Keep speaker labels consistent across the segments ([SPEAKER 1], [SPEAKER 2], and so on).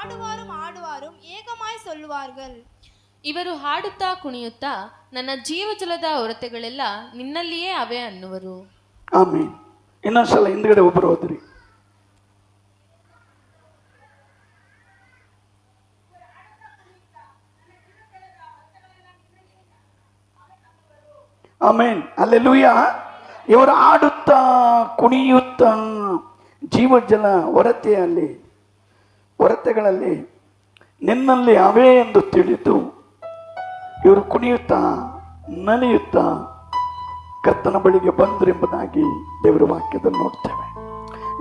[SPEAKER 1] ஆடுவாரும் ஆடுவாரும் ஏகமாய் சொல்லுவார்கள்.
[SPEAKER 2] ಇವರು ಹಾಡುತ್ತಾ ಕುಣಿಯುತ್ತಾ ನನ್ನ ಜೀವಜಲದ ಹೊರತೆಗಳೆಲ್ಲ ನಿನ್ನಲ್ಲಿಯೇ ಅವೆ ಅನ್ನುವರು.
[SPEAKER 3] ಆಮೇನ್. ಇನ್ನೊಂದ್ಸಲ ಹಿಂದ್ಗಡೆ ಒಬ್ಬರು ಹೋದ್ರಿ. ಆಮೇನ್, ಹಲ್ಲೆಲೂಯಾ. ಇವರು ಆಡುತ್ತಾ ಕುಣಿಯುತ್ತಾ ಜೀವಜಲ ಹೊರತೆಗಳಲ್ಲಿ ನಿನ್ನಲ್ಲಿ ಅವೇ ಎಂದು ತಿಳಿದು ಇವರು ಕುಣಿಯುತ್ತಾ ನಲಿಯುತ್ತಾ ಕರ್ತನ ಬಳಿಗೆ ಬಂದ್ರೆಂಬುದಾಗಿ ದೇವರ ವಾಕ್ಯದಲ್ಲಿ ನೋಡ್ತೇವೆ.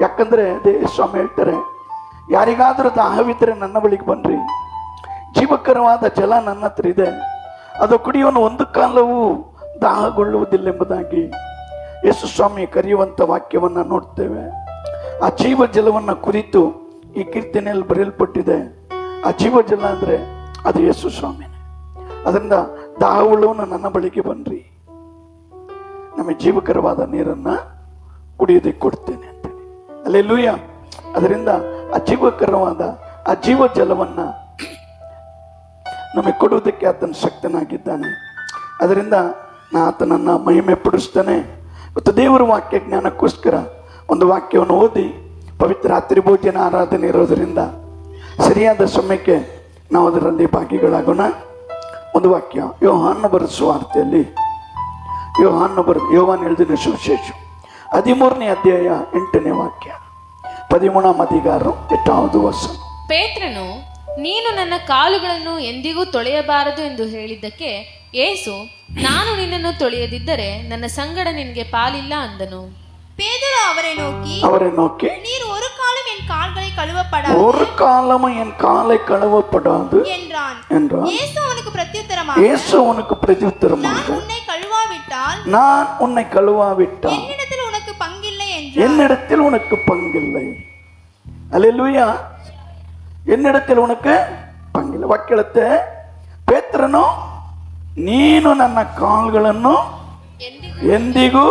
[SPEAKER 3] ಯಾಕಂದ್ರೆ ಸ್ವಾಮಿ ಹೇಳ್ತಾರೆ, ಯಾರಿಗಾದರೂ ದಾಹವಿದ್ರೆ ನನ್ನ ಬಳಿಗೆ ಬನ್ರಿ, ಜೀವಕರವಾದ ಜಲ ನನ್ನ ಹತ್ರ ಇದೆ, ಅದು ಕುಡಿಯೋನು ಒಂದು ಕಾಲವೂ ದಾಹಗೊಳ್ಳುವುದಿಲ್ಲ ಎಂಬುದಾಗಿ ಯೇಸು ಸ್ವಾಮಿ ಕರೆಯುವಂತ ವಾಕ್ಯವನ್ನ ನೋಡ್ತೇವೆ. ಆ ಜೀವ ಜಲವನ್ನ ಕುರಿತು ಈ ಕೀರ್ತನೆಯಲ್ಲಿ ಬರೆಯಲ್ಪಟ್ಟಿದೆ. ಆ ಜೀವ ಜಲ ಅಂದ್ರೆ ಅದು ಯೇಸು ಸ್ವಾಮಿನೇ. ಅದರಿಂದ ದಾಹವುಳ್ಳವನು ನನ್ನ ಬಳಿಗೆ ಬನ್ರಿ, ನಮಗೆ ಜೀವಕರವಾದ ನೀರನ್ನ ಕುಡಿಯೋದಕ್ಕೆ ಕೊಡ್ತೇನೆ ಅಂತೇಳಿ. ಹಲ್ಲೆಲೂಯಾ. ಅದರಿಂದ ಆ ಜೀವಕರವಾದ ಆ ಜೀವ ಜಲವನ್ನ ನಮಗೆ ಕೊಡುವುದಕ್ಕೆ ಆತನ ಶಕ್ತನಾಗಿದ್ದಾನೆ. ಅದರಿಂದ ಆತನನ್ನ ಮಹಿಮೆ ಪಡಿಸ್ತಾನೆ. ಮತ್ತು ದೇವರ ವಾಕ್ಯ ಜ್ಞಾನಕ್ಕೋಸ್ಕರ ಒಂದು ವಾಕ್ಯವನ್ನು ಓದಿ ಪವಿತ್ರ ರಾತ್ರಿ ಭೋಜನ ಆರಾಧನೆ ಇರೋದರಿಂದ ಸರಿಯಾದ ಸಮಯಕ್ಕೆ ನಾವು ಅದರಲ್ಲಿ ಭಾಗಿಗಳಾಗೋಣ. ಒಂದು ವಾಕ್ಯ ಯೋಹಾನ ಬರೆದ ಸುವಾರ್ತೆಯಲ್ಲಿ, ಯೋಹಾನ ಹೇಳಿದ ಸುವಿಶೇಷ 13ನೇ ಅಧ್ಯಾಯ 8ನೇ ವಾಕ್ಯ, 13ಾம் அதிகாரம் 8வது ವಚನ.
[SPEAKER 2] ಪೇತ್ರನು, ನೀನು ನನ್ನ ಕಾಲುಗಳನ್ನು ಎಂದಿಗೂ ತೊಳೆಯಬಾರದು ಎಂದು ಹೇಳಿದ್ದಕ್ಕೆ ಯೇಸು, ನಾನು ನಿನ್ನನ್ನು ತೊಳೆಯದಿದ್ದರೆ ನನ್ನ ಸಂಗಡ ನಿನಗೆ ಪಾಲಿಲ್ಲ ಅಂದನು.
[SPEAKER 1] பேதுரு அவரை நோக்கி நீர் ஒரு காலம் என் கால்களை கழுவப்படாது,
[SPEAKER 3] ஒரு காலம் என் காலை கழுவப்படாது
[SPEAKER 1] என்றான். இயேசு அவனுக்கு பிரத்யுத்தரமாக நான் உன்னை கழுவாவிட்டால் என்னிடத்தில் உனக்கு பங்கில்லை என்றார்.
[SPEAKER 3] என்னிடத்தில் உனக்கு பங்கில்லை. அல்லேலூயா. என்னிடத்தில் உனக்கு ಪಂಗಿಲ್ಲ. ವಾಕ್ಯಳತ್ತೆ, ಪೇತ್ರನು ನೀನು ನನ್ನ ಕಾಲುಗಳನ್ನು ಎಂದಿಗೂ.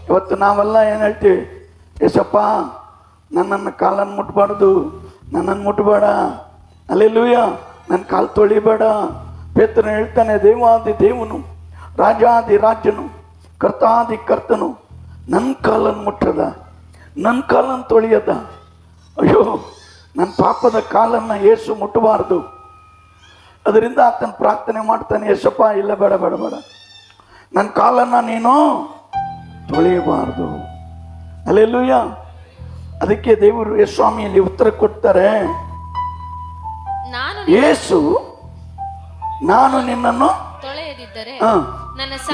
[SPEAKER 3] ಇವತ್ತು ನಾವೆಲ್ಲ ಏನು ಹೇಳ್ತೀವಿ, ಏಸಪ್ಪ ನನ್ನನ್ನು ಕಾಲನ್ನು ಮುಟ್ಬಾರ್ದು, ನನ್ನನ್ನು ಮುಟ್ಬೇಡ, ಹಲ್ಲೆಲೂಯಾ, ನನ್ನ ಕಾಲು ತೊಳಿಬೇಡ. ಪೇತ್ರನು ಹೇಳ್ತಾನೆ, ದೇವಾದಿ ದೇವನು, ರಾಜಾದಿ ರಾಜನು, ಕರ್ತಾದಿ ಕರ್ತನು ನನ್ನ ಕಾಲನ್ನು ಮುಟ್ಟದ, ನನ್ನ ಕಾಲನ್ನು ತೊಳೆಯದ. ಅಯ್ಯೋ, ನನ್ನ ಪಾಪದ ಕಾಲನ್ನು ಯೇಸು ಮುಟ್ಟಬಾರ್ದು. ಅದರಿಂದ ಆತನ ಪ್ರಾರ್ಥನೆ ಮಾಡ್ತಾನೆ, ಯೇಸಪ್ಪ ಇಲ್ಲ, ಬೇಡ ಬೇಡ ಬೇಡ, ನನ್ನ ಕಾಲನ್ನು ನೀನು ತೊಳೆಯಬಾರ್ದು. ಹಲ್ಲೆಲೂಯಾ. ಅದಕ್ಕೆ ದೇವರು ಸ್ವಾಮಿಯಲ್ಲಿ ಉತ್ತರ ಕೊಡ್ತಾರೆ, ಯೇಸು ನಾನು ನಿನ್ನನ್ನು
[SPEAKER 2] ತೊಳೆಯದಿದ್ದರೆ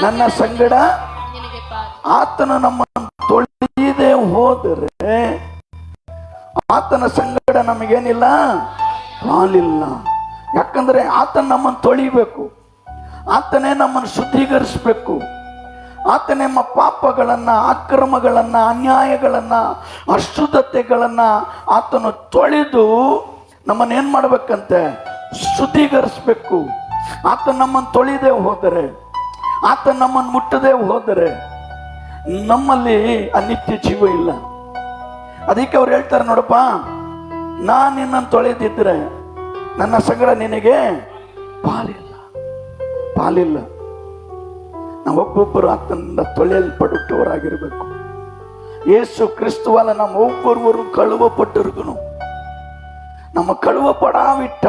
[SPEAKER 3] ನನ್ನ ಸಂಗಡ ಆತನು ನಮ್ಮನ್ನು ತೊಳೆಯದೆ ಹೋದರೆ ಆತನ ಸಂಗಡ ನಮಗೇನಿಲ್ಲ, ಪಾಲಿಲ್ಲ. ಯಾಕಂದ್ರೆ ಆತನ ನಮ್ಮನ್ನು ತೊಳಿಬೇಕು, ಆತನೇ ನಮ್ಮನ್ನು ಶುದ್ಧೀಕರಿಸಬೇಕು, ಆತನೇ ನಮ್ಮ ಪಾಪಗಳನ್ನ, ಅಕ್ರಮಗಳನ್ನ, ಅನ್ಯಾಯಗಳನ್ನ, ಅಶುದ್ಧತೆಗಳನ್ನ ಆತನು ತೊಳೆದು ನಮ್ಮನ್ನು ಏನ್ ಮಾಡ್ಬೇಕಂತೆ, ಶುದ್ಧೀಕರಿಸಬೇಕು. ಆತನ ನಮ್ಮನ್ನು ತೊಳೆಯದೆ ಹೋದರೆ, ಆತನ ನಮ್ಮನ್ನು ಮುಟ್ಟದೆ ಹೋದರೆ ನಮ್ಮಲ್ಲಿ ಅನಿತ್ಯ ಜೀವ ಇಲ್ಲ. ಅದಕ್ಕೆ ಅವ್ರು ಹೇಳ್ತಾರೆ, ನೋಡಪ್ಪ, ನಾನು ನಿನ್ನನ್ನು ತೊಳೆದಿದ್ರೆ ನನ್ನ ಸಂಗಡ ನಿನಗೆ ಪಾಲಿಲ್ಲ. ನಾವೊಬ್ಬೊಬ್ಬರು ಆತನಿಂದ ತೊಳೆಯಲ್ಪಡುತ್ತವರಾಗಿರ್ಬೇಕು. ಯೇಸು ಕ್ರಿಸ್ತುವಲ್ಲ ನಮ್ಮ ಒಬ್ಬೊಬ್ಬರು ಕಳುವಪಟ್ಟಿರುಗನು, ನಮ್ಮ ಕಳುವಪಡಾವಿಟ್ಟ.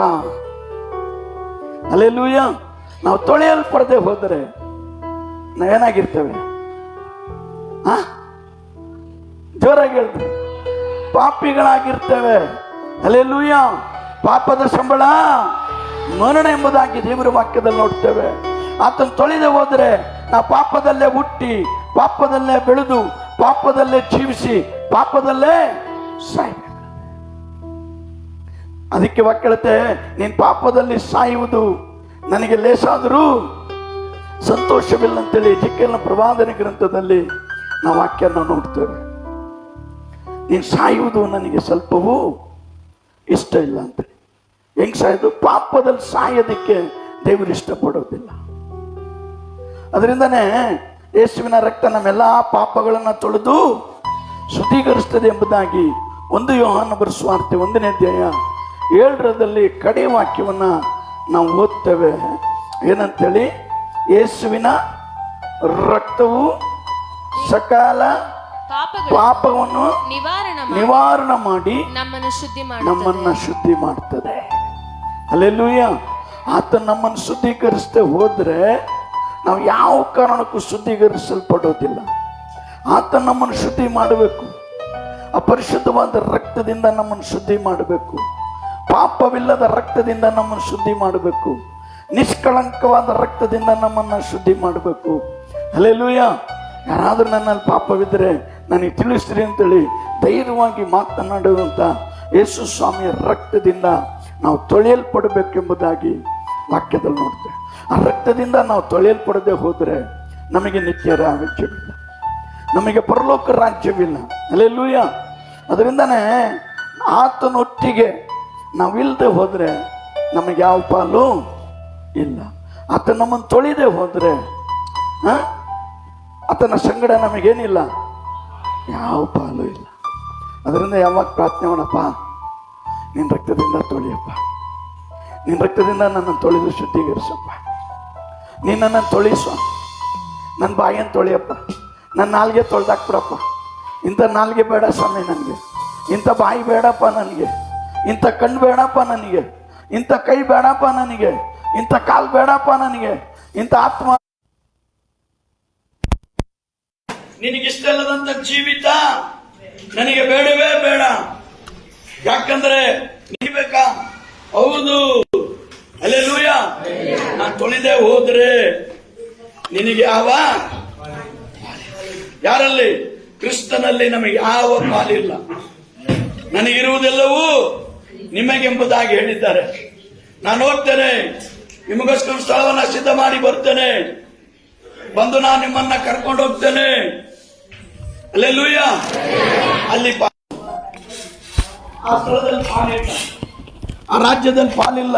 [SPEAKER 3] ಹಲ್ಲೆಲೂಯಾ. ನಾವು ತೊಳೆಯಲ್ಪಡದೆ ಹೋದರೆ ನಾವೇನಾಗಿರ್ತೇವೆ? ಜೋರಾಗಿ ಹೇಳ್ತೀವಿ, ಪಾಪಿಗಳಾಗಿರ್ತೇವೆ. ಹಲ್ಲೆಲೂಯಾ. ಪಾಪದ ಸಂಬಳ ಮರಣ ಎಂಬುದಾಗಿ ದೇವರ ವಾಕ್ಯದಲ್ಲಿ ನೋಡ್ತೇವೆ. ಆತನ ತೊಳೆದೇ ಹೋದರೆ ನಾವು ಪಾಪದಲ್ಲೇ ಹುಟ್ಟಿ, ಪಾಪದಲ್ಲೇ ಬೆಳೆದು, ಪಾಪದಲ್ಲೇ ಜೀವಿಸಿ, ಪಾಪದಲ್ಲೇ ಸಾಯ್ಬೇಕು. ಅದಕ್ಕೆ ವಾಕ್ಯಳತೆ, ನೀನು ಪಾಪದಲ್ಲಿ ಸಾಯುವುದು ನನಗೆ ಲೇಸಾದರೂ ಸಂತೋಷವಿಲ್ಲ ಅಂತೇಳಿ ಜಿಕ್ಕೆಲ್ನ ಪ್ರವಾದನೆ ಗ್ರಂಥದಲ್ಲಿ ನಾವು ವಾಕ್ಯನ ನೋಡ್ತೇವೆ. ನೀನು ಸಾಯುವುದು ನನಗೆ ಸ್ವಲ್ಪವೂ ಇಷ್ಟ ಇಲ್ಲ ಅಂತೇಳಿ. ಹೆಂಗ್ ಸಾಯೋದು? ಪಾಪದಲ್ಲಿ ಸಾಯೋದಕ್ಕೆ ದೇವರು ಇಷ್ಟಪಡೋದಿಲ್ಲ. ಅದರಿಂದನೇ ಯೇಸುವಿನ ರಕ್ತ ನಮ್ಮೆಲ್ಲ ಪಾಪಗಳನ್ನು ತೊಳೆದು ಶುದ್ಧೀಕರಿಸ್ತದೆ ಎಂಬುದಾಗಿ 1 ಯೋಹಾನ ಬರೆದ ಸುವಾರ್ತೆ 1ನೇ ಅಧ್ಯಾಯ 7ರಲ್ಲಿ ಕಡೆ ವಾಕ್ಯವನ್ನ ನಾವು ಓದ್ತೇವೆ. ಏನಂತೇಳಿ? ಯೇಸುವಿನ ರಕ್ತವು ಸಕಾಲ ಪಾಪವನ್ನು ನಿವಾರಣ ಮಾಡಿ ನಮ್ಮನ್ನ ಶುದ್ಧಿ ಮಾಡ್ತದೆ. ಹಲ್ಲೆಲೂಯಾ. ಆತ ನಮ್ಮನ್ನು ಶುದ್ಧೀಕರಿಸದೆ ಹೋದ್ರೆ ನಾವು ಯಾವ ಕಾರಣಕ್ಕೂ ಶುದ್ಧೀಕರಿಸಲ್ಪಡೋದಿಲ್ಲ. ಆತ ನಮ್ಮನ್ನು ಶುದ್ಧಿ ಮಾಡಬೇಕು. ಅಪರಿಶುದ್ಧವಾದ ರಕ್ತದಿಂದ ನಮ್ಮನ್ನು ಶುದ್ಧಿ ಮಾಡಬೇಕು. ಪಾಪವಿಲ್ಲದ ರಕ್ತದಿಂದ ನಮ್ಮನ್ನು ಶುದ್ಧಿ ಮಾಡಬೇಕು. ನಿಷ್ಕಳಂಕವಾದ ರಕ್ತದಿಂದ ನಮ್ಮನ್ನು ಶುದ್ಧಿ ಮಾಡಬೇಕು. ಹಲ್ಲೆಲೂಯಾ. ಯಾರಾದರೂ ನನ್ನಲ್ಲಿ ಪಾಪವಿದ್ದರೆ ನನಗೆ ತಿಳಿಸ್ರಿ ಅಂತೇಳಿ ಧೈರ್ಯವಾಗಿ ಮಾತನಾಡುವಂಥ ಯೇಸು ಸ್ವಾಮಿಯ ರಕ್ತದಿಂದ ನಾವು ತೊಳೆಯಲ್ಪಡಬೇಕೆಂಬುದಾಗಿ ವಾಕ್ಯದಲ್ಲಿ ನೋಡ್ತೇವೆ. ಆ ರಕ್ತದಿಂದ ನಾವು ತೊಳೆಯಲ್ಪಡದೆ ಹೋದರೆ ನಮಗೆ ನಿತ್ಯ ರಾಜ್ಯವಿಲ್ಲ, ನಮಗೆ ಪರಲೋಕ ರಾಜ್ಯವಿಲ್ಲ. ಹಲ್ಲೆಲೂಯಾ. ಅದರಿಂದನೇ ಆತನೊಟ್ಟಿಗೆ ನಾವಿಲ್ಲದೆ ಹೋದರೆ ನಮಗೆ ಯಾವ ಪಾಲು ಇಲ್ಲ. ಆತ ನಮ್ಮನ್ನು ತೊಳೆದೇ ಹೋದರೆ ಆತನ ಸಂಗಡ ನಮಗೇನಿಲ್ಲ, ಯಾವ ಪಾಲು ಇಲ್ಲ. ಅದರಿಂದ ಯಾವಾಗ ಪ್ರಾರ್ಥನೆ ಮಾಡಪ್ಪ, ನಿನ್ನ ರಕ್ತದಿಂದ ತೊಳೆಯಪ್ಪ, ನಿನ್ನ ರಕ್ತದಿಂದ ನನ್ನನ್ನು ತೊಳೆದು ಶುದ್ಧೀಕರಿಸಪ್ಪ, ನೀನು ನನ್ನನ್ನು ತೊಳೆಸು, ನನ್ನ ಬಾಯನ್ನು ತೊಳೆಯಪ್ಪ, ನನ್ನ ನಾಲ್ಗೆ ತೊಳೆದಾಕ್ಬಿಡಪ್ಪ. ಇಂಥ ನಾಲ್ಗೆ ಬೇಡ ಸ್ವಾಮಿ ನನಗೆ, ಇಂಥ ಬಾಯಿ ಬೇಡಪ್ಪ ನನಗೆ, ಇಂಥ ಕಣ್ಣು ಬೇಡಪ್ಪ ನನಗೆ, ಇಂಥ ಕೈ ಬೇಡಪ್ಪ ನನಗೆ, ಇಂಥ ಕಾಲು ಬೇಡಪ್ಪ ನನಗೆ, ಇಂಥ ಆತ್ಮ ನಿನಗಿಷ್ಟಲ್ಲದಂಥ ಜೀವಿತ ನನಗೆ ಬೇಡವೇ ಬೇಡ. ಯಾಕಂದ್ರೆ ನೀಬೇಕಾ? ಹೌದು. ಹಲ್ಲೆಲೂಯಾ. ನಾನು ತೊಳೆದೇ ಹೋದ್ರೆ ನಿನಗೆ ಯಾವ, ಯಾರಲ್ಲಿ? ಕ್ರಿಸ್ತನಲ್ಲಿ ನಮಗೆ ಯಾವ ಪಾಲಿಲ್ಲ. ನನಗಿರುವುದೆಲ್ಲವೂ ನಿಮಗೆಂಬುದಾಗಿ ಹೇಳಿದ್ದಾರೆ. ನಾನು ಹೋಗ್ತೇನೆ, ನಿಮಗೋಸ್ಕರ ಸ್ಥಳವನ್ನ ಸಿದ್ಧ ಮಾಡಿ ಬರ್ತೇನೆ, ಬಂದು ನಾನು ನಿಮ್ಮನ್ನ ಕರ್ಕೊಂಡು ಹೋಗ್ತೇನೆ. ಹಲ್ಲೆಲೂಯಾ. ಅಲ್ಲಿ ಆ ಸ್ಥಳದಲ್ಲಿ ಪಾಲಿಲ್ಲ, ಆ ರಾಜ್ಯದಲ್ಲಿ ಪಾಲಿಲ್ಲ.